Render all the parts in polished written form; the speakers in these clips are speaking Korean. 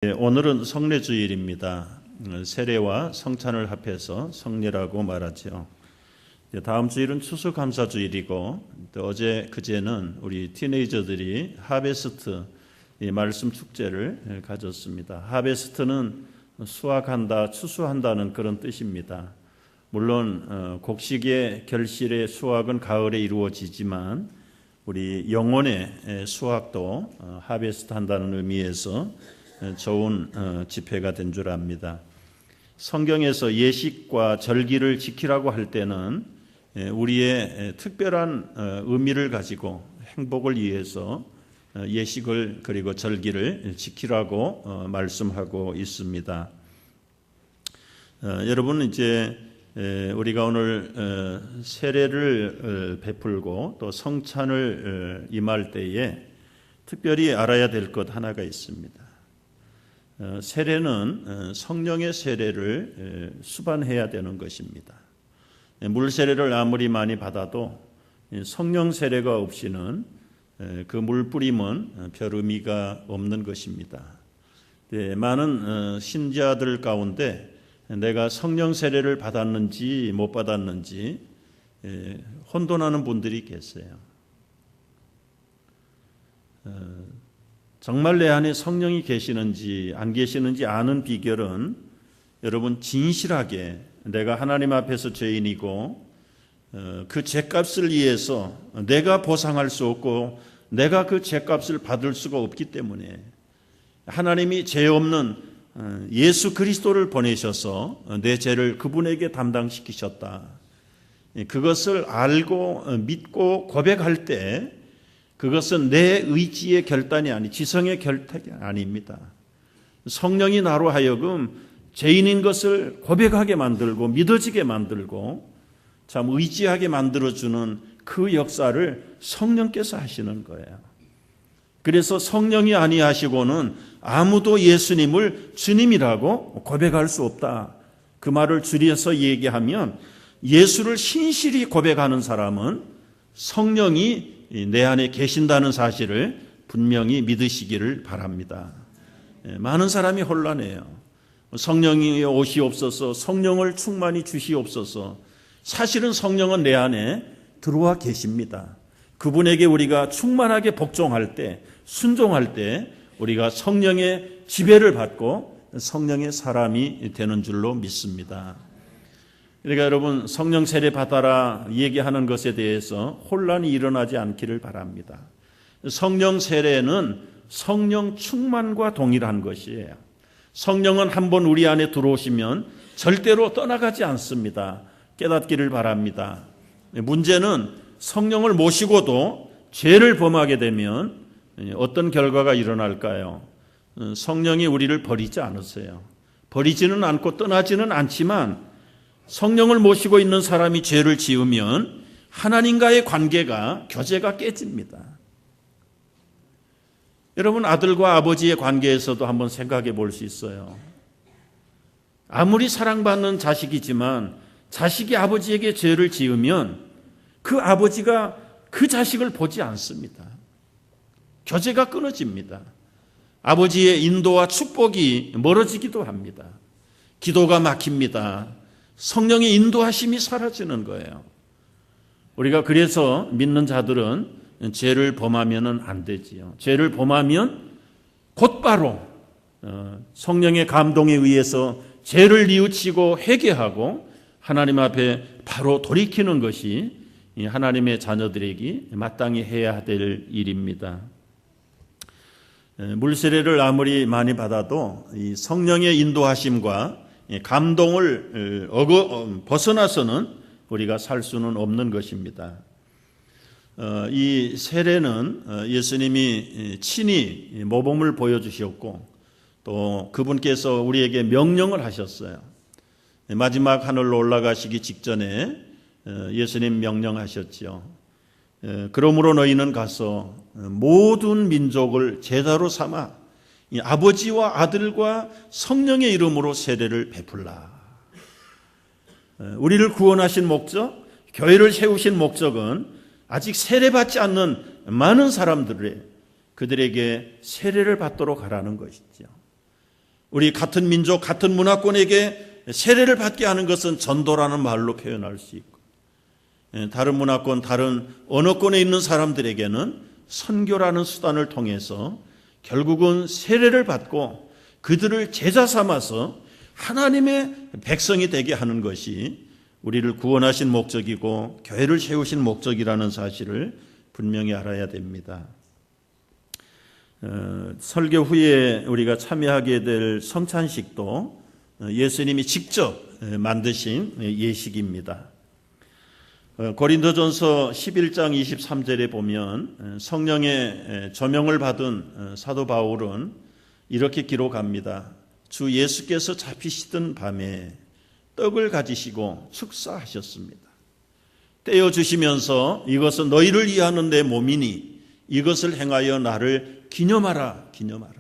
오늘은 성례주일입니다. 세례와 성찬을 합해서 성례라고 말하죠. 다음 주일은 추수감사주일이고 또 어제 그제는 우리 티네이저들이 하베스트 말씀 축제를 가졌습니다. 하베스트는 수확한다, 추수한다는 그런 뜻입니다. 물론 곡식의 결실의 수확은 가을에 이루어지지만 우리 영혼의 수확도 하베스트 한다는 의미에서 좋은 집회가 된 줄 압니다. 성경에서 예식과 절기를 지키라고 할 때는 우리의 특별한 의미를 가지고 행복을 위해서 예식을 그리고 절기를 지키라고 말씀하고 있습니다. 여러분 이제 우리가 오늘 세례를 베풀고 또 성찬을 임할 때에 특별히 알아야 될 것 하나가 있습니다. 세례는 성령의 세례를 수반해야 되는 것입니다. 물 세례를 아무리 많이 받아도 성령 세례가 없이는 그 물 뿌림은 별 의미가 없는 것입니다. 많은 신자들 가운데 내가 성령 세례를 받았는지 못 받았는지 혼돈하는 분들이 계세요. 정말 내 안에 성령이 계시는지 안 계시는지 아는 비결은 여러분 진실하게 내가 하나님 앞에서 죄인이고 그 죄값을 위해서 내가 보상할 수 없고 내가 그 죄값을 받을 수가 없기 때문에 하나님이 죄 없는 예수 그리스도를 보내셔서 내 죄를 그분에게 담당시키셨다. 그것을 알고 믿고 고백할 때 그것은 내 의지의 결단이 아니 지성의 결단이 아닙니다. 성령이 나로 하여금 죄인인 것을 고백하게 만들고 믿어지게 만들고 참 의지하게 만들어주는 그 역사를 성령께서 하시는 거예요. 그래서 성령이 아니하시고는 아무도 예수님을 주님이라고 고백할 수 없다. 그 말을 줄여서 얘기하면 예수를 신실히 고백하는 사람은 성령이 내 안에 계신다는 사실을 분명히 믿으시기를 바랍니다. 많은 사람이 혼란해요. 성령이 오시옵소서, 성령을 충만히 주시옵소서. 사실은 성령은 내 안에 들어와 계십니다. 그분에게 우리가 충만하게 복종할 때, 순종할 때 우리가 성령의 지배를 받고 성령의 사람이 되는 줄로 믿습니다. 그러니까 여러분 성령 세례 받아라 얘기하는 것에 대해서 혼란이 일어나지 않기를 바랍니다. 성령 세례는 성령 충만과 동일한 것이에요. 성령은 한번 우리 안에 들어오시면 절대로 떠나가지 않습니다. 깨닫기를 바랍니다. 문제는 성령을 모시고도 죄를 범하게 되면 어떤 결과가 일어날까요? 성령이 우리를 버리지 않으세요. 버리지는 않고 떠나지는 않지만 성령을 모시고 있는 사람이 죄를 지으면 하나님과의 관계가 교제가 깨집니다. 여러분 아들과 아버지의 관계에서도 한번 생각해 볼 수 있어요. 아무리 사랑받는 자식이지만 자식이 아버지에게 죄를 지으면 그 아버지가 그 자식을 보지 않습니다. 교제가 끊어집니다. 아버지의 인도와 축복이 멀어지기도 합니다. 기도가 막힙니다. 성령의 인도하심이 사라지는 거예요. 우리가 그래서 믿는 자들은 죄를 범하면 안 되지요. 죄를 범하면 곧바로 성령의 감동에 의해서 죄를 뉘우치고 회개하고 하나님 앞에 바로 돌이키는 것이 하나님의 자녀들에게 마땅히 해야 될 일입니다. 물세례를 아무리 많이 받아도 이 성령의 인도하심과 감동을 벗어나서는 우리가 살 수는 없는 것입니다. 이 세례는 예수님이 친히 모범을 보여주셨고 또 그분께서 우리에게 명령을 하셨어요. 마지막 하늘로 올라가시기 직전에 예수님 명령하셨지요. 그러므로 너희는 가서 모든 민족을 제자로 삼아 이 아버지와 아들과 성령의 이름으로 세례를 베풀라. 우리를 구원하신 목적, 교회를 세우신 목적은 아직 세례받지 않는 많은 사람들의 그들에게 세례를 받도록 하라는 것이죠. 우리 같은 민족, 같은 문화권에게 세례를 받게 하는 것은 전도라는 말로 표현할 수 있고, 다른 문화권, 다른 언어권에 있는 사람들에게는 선교라는 수단을 통해서 결국은 세례를 받고 그들을 제자 삼아서 하나님의 백성이 되게 하는 것이 우리를 구원하신 목적이고 교회를 세우신 목적이라는 사실을 분명히 알아야 됩니다. 설교 후에 우리가 참여하게 될 성찬식도 예수님이 직접 만드신 예식입니다. 고린도전서 11장 23절에 보면 성령의 조명을 받은 사도 바울은 이렇게 기록합니다. 주 예수께서 잡히시던 밤에 떡을 가지시고 축사하셨습니다. 떼어 주시면서 이것은 너희를 위하는 내 몸이니 이것을 행하여 나를 기념하라, 기념하라.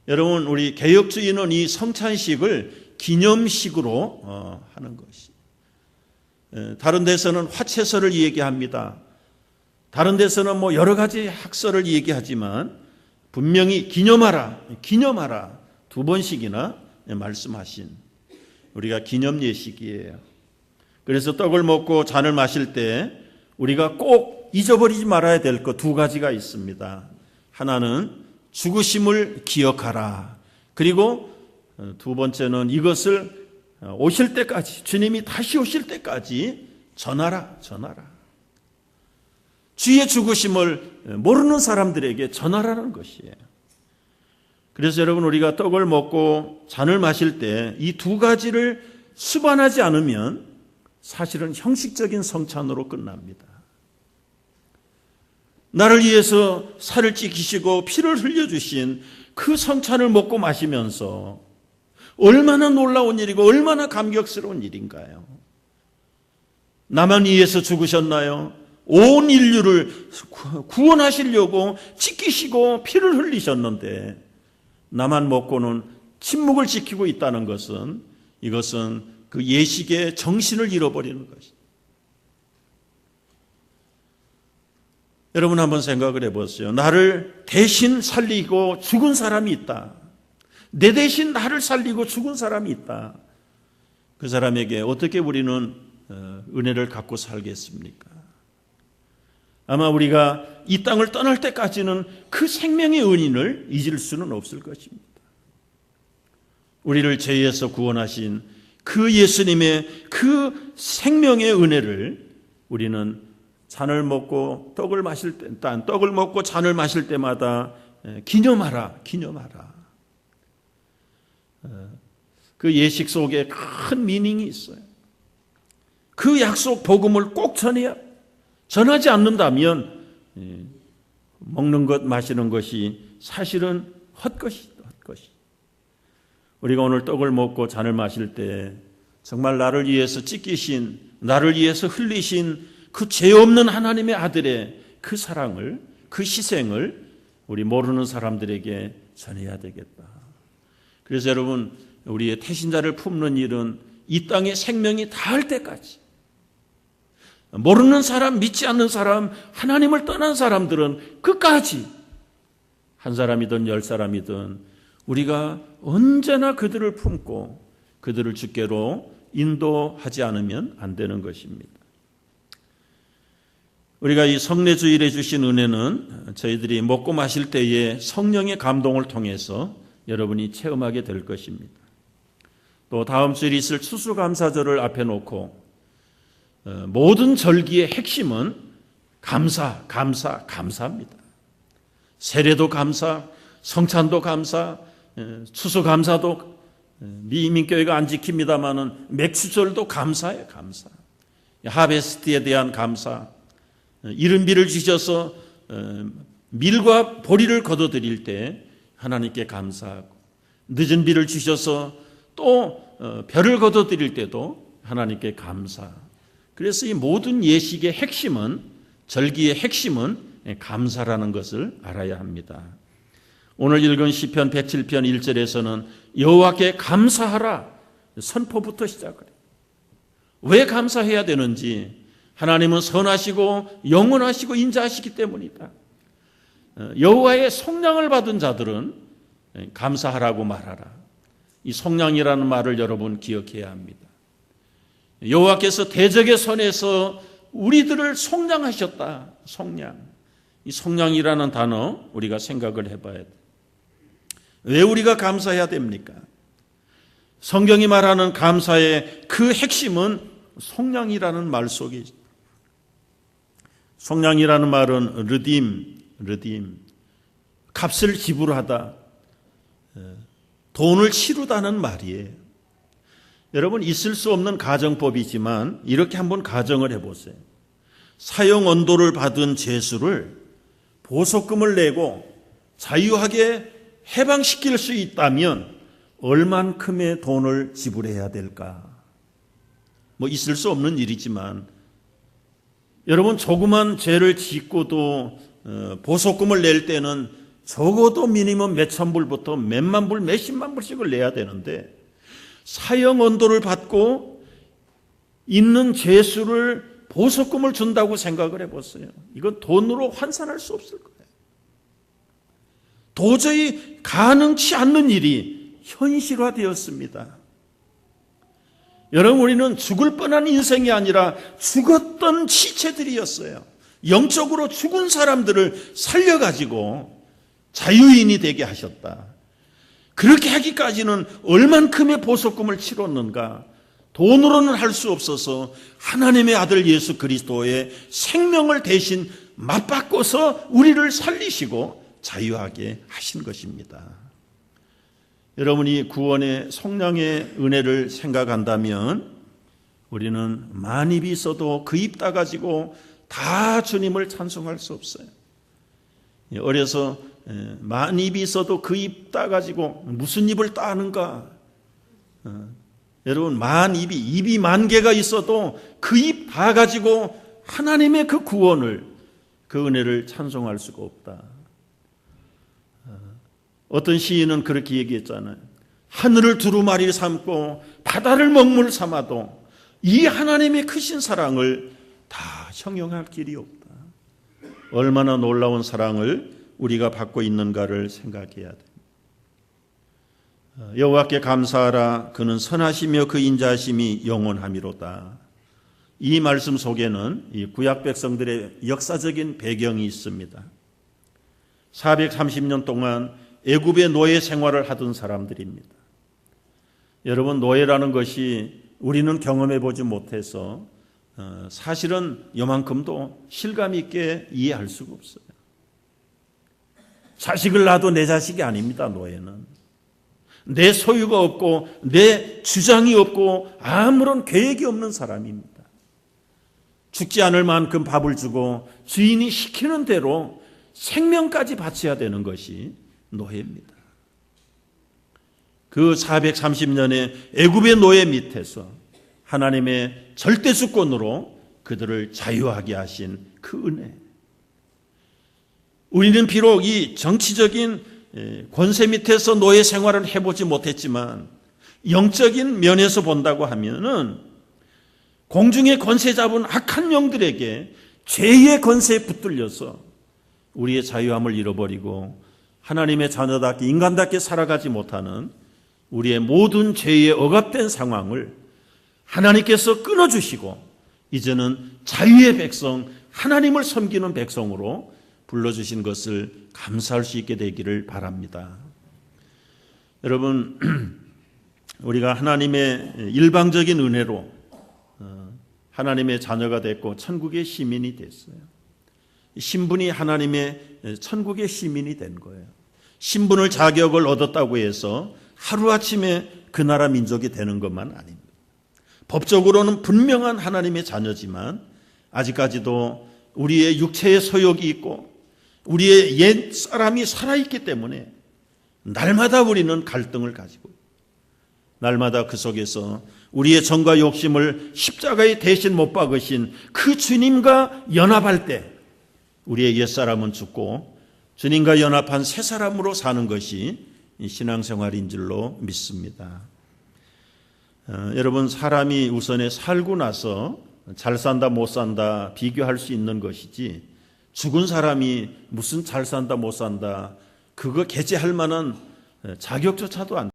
여러분, 우리 개혁주의는 이 성찬식을 기념식으로 하는 것이. 다른 데서는 화채설을 얘기합니다. 다른 데서는 뭐 여러 가지 학설을 얘기하지만 분명히 기념하라, 기념하라 두 번씩이나 말씀하신 우리가 기념 예식이에요. 그래서 떡을 먹고 잔을 마실 때 우리가 꼭 잊어버리지 말아야 될 것 두 가지가 있습니다. 하나는 죽으심을 기억하라. 그리고 두 번째는 이것을 오실 때까지, 주님이 다시 오실 때까지 전하라, 전하라. 주의 죽으심을 모르는 사람들에게 전하라는 것이에요. 그래서 여러분, 우리가 떡을 먹고 잔을 마실 때 이 두 가지를 수반하지 않으면 사실은 형식적인 성찬으로 끝납니다. 나를 위해서 살을 찌기시고 피를 흘려주신 그 성찬을 먹고 마시면서 얼마나 놀라운 일이고 얼마나 감격스러운 일인가요? 나만 위해서 죽으셨나요? 온 인류를 구원하시려고 찢기시고 피를 흘리셨는데 나만 먹고는 침묵을 지키고 있다는 것은 이것은 그 예식의 정신을 잃어버리는 것입니다. 여러분 한번 생각을 해보세요. 나를 대신 살리고 죽은 사람이 있다. 내 대신 나를 살리고 죽은 사람이 있다. 그 사람에게 어떻게 우리는 은혜를 갖고 살겠습니까? 아마 우리가 이 땅을 떠날 때까지는 그 생명의 은인을 잊을 수는 없을 것입니다. 우리를 죄에서 구원하신 그 예수님의 그 생명의 은혜를 우리는 잔을 먹고 떡을 마실 때, 떡을 먹고 잔을 마실 때마다 기념하라, 기념하라. 그 예식 속에 큰 미닝이 있어요. 그 약속 복음을 꼭 전해야, 전하지 않는다면 먹는 것, 마시는 것이 사실은 헛것이다, 헛것이. 우리가 오늘 떡을 먹고 잔을 마실 때 정말 나를 위해서 찢기신, 나를 위해서 흘리신 그 죄 없는 하나님의 아들의 그 사랑을, 그 희생을 우리 모르는 사람들에게 전해야 되겠다. 그래서 여러분, 우리의 태신자를 품는 일은 이 땅의 생명이 닿을 때까지, 모르는 사람, 믿지 않는 사람, 하나님을 떠난 사람들은 끝까지, 한 사람이든 10사람이든 우리가 언제나 그들을 품고 그들을 주께로 인도하지 않으면 안 되는 것입니다. 우리가 이 성례주일에 주신 은혜는 저희들이 먹고 마실 때에 성령의 감동을 통해서 여러분이 체험하게 될 것입니다. 또 다음 주일 있을 추수감사절을 앞에 놓고 모든 절기의 핵심은 감사, 감사, 감사입니다. 세례도 감사, 성찬도 감사, 추수감사도 미민교회가 안 지킵니다마는 맥주절도 감사예요, 감사. 하베스트에 대한 감사. 이른 비를 주셔서 밀과 보리를 거둬드릴 때 하나님께 감사하고, 늦은 비를 주셔서 또 별을 거둬드릴 때도 하나님께 감사. 그래서 이 모든 예식의 핵심은, 절기의 핵심은 감사라는 것을 알아야 합니다. 오늘 읽은 시편 107편 1절에서는 여호와께 감사하라 선포부터 시작을 해요. 왜 감사해야 되는지, 하나님은 선하시고 영원하시고 인자하시기 때문이다. 여호와의 속량을 받은 자들은 감사하라고 말하라. 이 속량이라는 말을 여러분 기억해야 합니다. 여호와께서 대적의 손에서 우리들을 속량하셨다. 속량. 이 속량이라는 단어 우리가 생각을 해봐야 돼. 왜 우리가 감사해야 됩니까? 성경이 말하는 감사의 그 핵심은 속량이라는 말 속에 있습니다. 속량이라는 말은 르딤, 값을 지불하다, 돈을 치르다는 말이에요. 여러분, 있을 수 없는 가정법이지만 이렇게 한번 가정을 해보세요. 사형 언도를 받은 죄수를 보석금을 내고 자유하게 해방시킬 수 있다면 얼만큼의 돈을 지불해야 될까? 뭐 있을 수 없는 일이지만 여러분, 조그만 죄를 짓고도 보석금을 낼 때는 적어도 미니멈 몇천 불부터 몇만 불, 몇십만 불씩을 내야 되는데 사형 언도를 받고 있는 죄수를 보석금을 준다고 생각을 해보세요. 이건 돈으로 환산할 수 없을 거예요. 도저히 가능치 않는 일이 현실화되었습니다. 여러분, 우리는 죽을 뻔한 인생이 아니라 죽었던 시체들이었어요. 영적으로 죽은 사람들을 살려가지고 자유인이 되게 하셨다. 그렇게 하기까지는 얼만큼의 보석금을 치렀는가? 돈으로는 할 수 없어서 하나님의 아들 예수 그리스도의 생명을 대신 맞바꿔서 우리를 살리시고 자유하게 하신 것입니다. 여러분이 구원의 속량의 은혜를 생각한다면 우리는 만 입이 있어도 그 입 따가지고 다 주님을 찬송할 수 없어요. 어려서 만 입이 있어도 그 입 따가지고 무슨 입을 따는가? 여러분, 입이 만 개가 있어도 그 입 다 가지고 하나님의 그 구원을, 그 은혜를 찬송할 수가 없다. 어떤 시인은 그렇게 얘기했잖아요. 하늘을 두루마리 삼고 바다를 먹물 삼아도 이 하나님의 크신 사랑을 다 형용할 길이 없다. 얼마나 놀라운 사랑을 우리가 받고 있는가를 생각해야 됩니다. 여호와께 감사하라. 그는 선하시며 그 인자하심이 영원하미로다. 이 말씀 속에는 이 구약 백성들의 역사적인 배경이 있습니다. 430년 동안 애굽의 노예 생활을 하던 사람들입니다. 여러분, 노예라는 것이 우리는 경험해 보지 못해서 사실은 요만큼도 실감 있게 이해할 수가 없어요. 자식을 낳아도 내 자식이 아닙니다. 노예는 내 소유가 없고 내 주장이 없고 아무런 계획이 없는 사람입니다. 죽지 않을 만큼 밥을 주고 주인이 시키는 대로 생명까지 바쳐야 되는 것이 노예입니다. 그 430년의 애굽의 노예 밑에서 하나님의 절대 주권으로 그들을 자유하게 하신 그 은혜. 우리는 비록 이 정치적인 권세 밑에서 노예 생활을 해보지 못했지만 영적인 면에서 본다고 하면은 공중의 권세 잡은 악한 영들에게 죄의 권세에 붙들려서 우리의 자유함을 잃어버리고 하나님의 자녀답게 인간답게 살아가지 못하는 우리의 모든 죄에 억압된 상황을 하나님께서 끊어주시고 이제는 자유의 백성, 하나님을 섬기는 백성으로 불러주신 것을 감사할 수 있게 되기를 바랍니다. 여러분, 우리가 하나님의 일방적인 은혜로 하나님의 자녀가 됐고 천국의 시민이 됐어요. 신분이 하나님의 천국의 시민이 된 거예요. 신분을 자격을 얻었다고 해서 하루아침에 그 나라 민족이 되는 것만 아닙니다. 법적으로는 분명한 하나님의 자녀지만 아직까지도 우리의 육체의 소욕이 있고 우리의 옛 사람이 살아있기 때문에 날마다 우리는 갈등을 가지고 날마다 그 속에서 우리의 정과 욕심을 십자가에 대신 못 박으신 그 주님과 연합할 때 우리의 옛사람은 죽고 주님과 연합한 새 사람으로 사는 것이 신앙생활인 줄로 믿습니다. 여러분, 사람이 우선에 살고 나서 잘 산다 못 산다 비교할 수 있는 것이지 죽은 사람이 무슨 잘 산다 못 산다 그거 개재할 만한 자격조차도 안